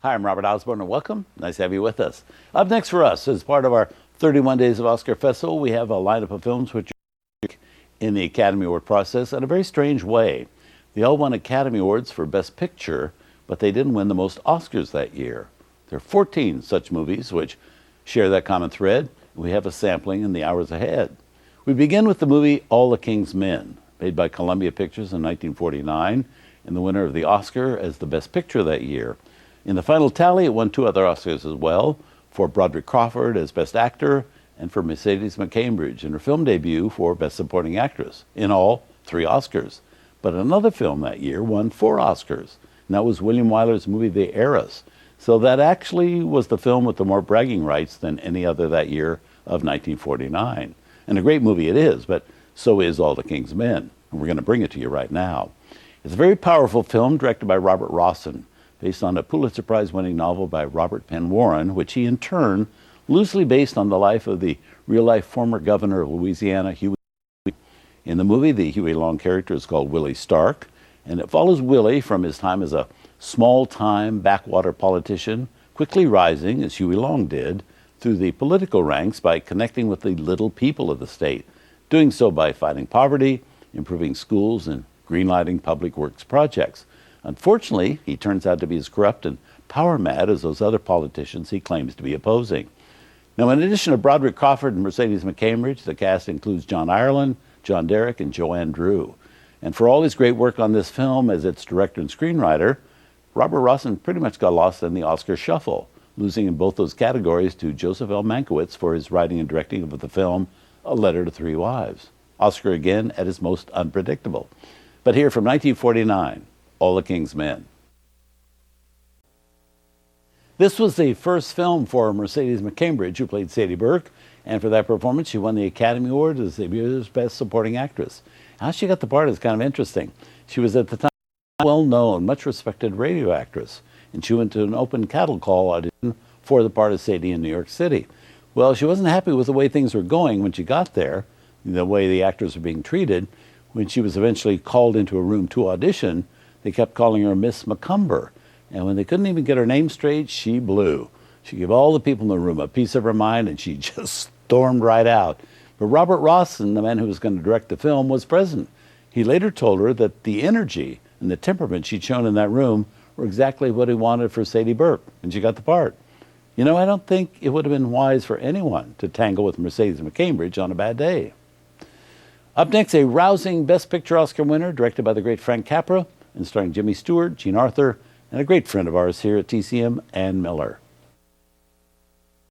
Hi, I'm Robert Osborne, and welcome. Nice to have you with us. Up next for us, as part of our 31 Days of Oscar Festival, we have a lineup of films which are in the Academy Award process in a very strange way. They all won Academy Awards for Best Picture, but they didn't win the most Oscars that year. There are 14 such movies which share that common thread. We have a sampling in the hours ahead. We begin with the movie All the King's Men, made by Columbia Pictures in 1949, and the winner of the Oscar as the Best Picture that year. In the final tally, it won 2 other Oscars as well, for Broderick Crawford as Best Actor and for Mercedes McCambridge in her film debut for Best Supporting Actress. In all, 3 Oscars. But another film that year won 4 Oscars, and that was William Wyler's movie The Heiress. So that actually was the film with the more bragging rights than any other that year of 1949. And a great movie it is, but so is All the King's Men, and we're going to bring it to you right now. It's a very powerful film directed by Robert Rossen, based on a Pulitzer Prize-winning novel by Robert Penn Warren, which he in turn loosely based on the life of the real-life former governor of Louisiana, Huey. In the movie, the Huey Long character is called Willie Stark, and it follows Willie from his time as a small-time backwater politician, quickly rising, as Huey Long did, through the political ranks by connecting with the little people of the state, doing so by fighting poverty, improving schools, and greenlighting public works projects. Unfortunately, he turns out to be as corrupt and power-mad as those other politicians he claims to be opposing. Now, in addition to Broderick Crawford and Mercedes McCambridge, the cast includes John Ireland, John Derek, and Joanne Drew. And for all his great work on this film as its director and screenwriter, Robert Rossen pretty much got lost in the Oscar shuffle, losing in both those categories to Joseph L. Mankiewicz for his writing and directing of the film A Letter to Three Wives. Oscar again at his most unpredictable. But here from 1949, All the King's Men. This was the first film for Mercedes McCambridge, who played Sadie Burke, and for that performance she won the Academy Award as the year's Best Supporting Actress. How she got the part is kind of interesting. She was at the time a well-known, much-respected radio actress, and she went to an open cattle call audition for the part of Sadie in New York City. Well, she wasn't happy with the way things were going when she got there, the way the actors were being treated. When she was eventually called into a room to audition, they kept calling her Miss McCumber. And when they couldn't even get her name straight, she blew. She gave all the people in the room a piece of her mind, and she just stormed right out. But Robert Rossen, the man who was going to direct the film, was present. He later told her that the energy and the temperament she'd shown in that room were exactly what he wanted for Sadie Burke, and she got the part. You know, I don't think it would have been wise for anyone to tangle with Mercedes McCambridge on a bad day. Up next, a rousing Best Picture Oscar winner, directed by the great Frank Capra, and starring Jimmy Stewart, Jean Arthur, and a great friend of ours here at TCM, Ann Miller.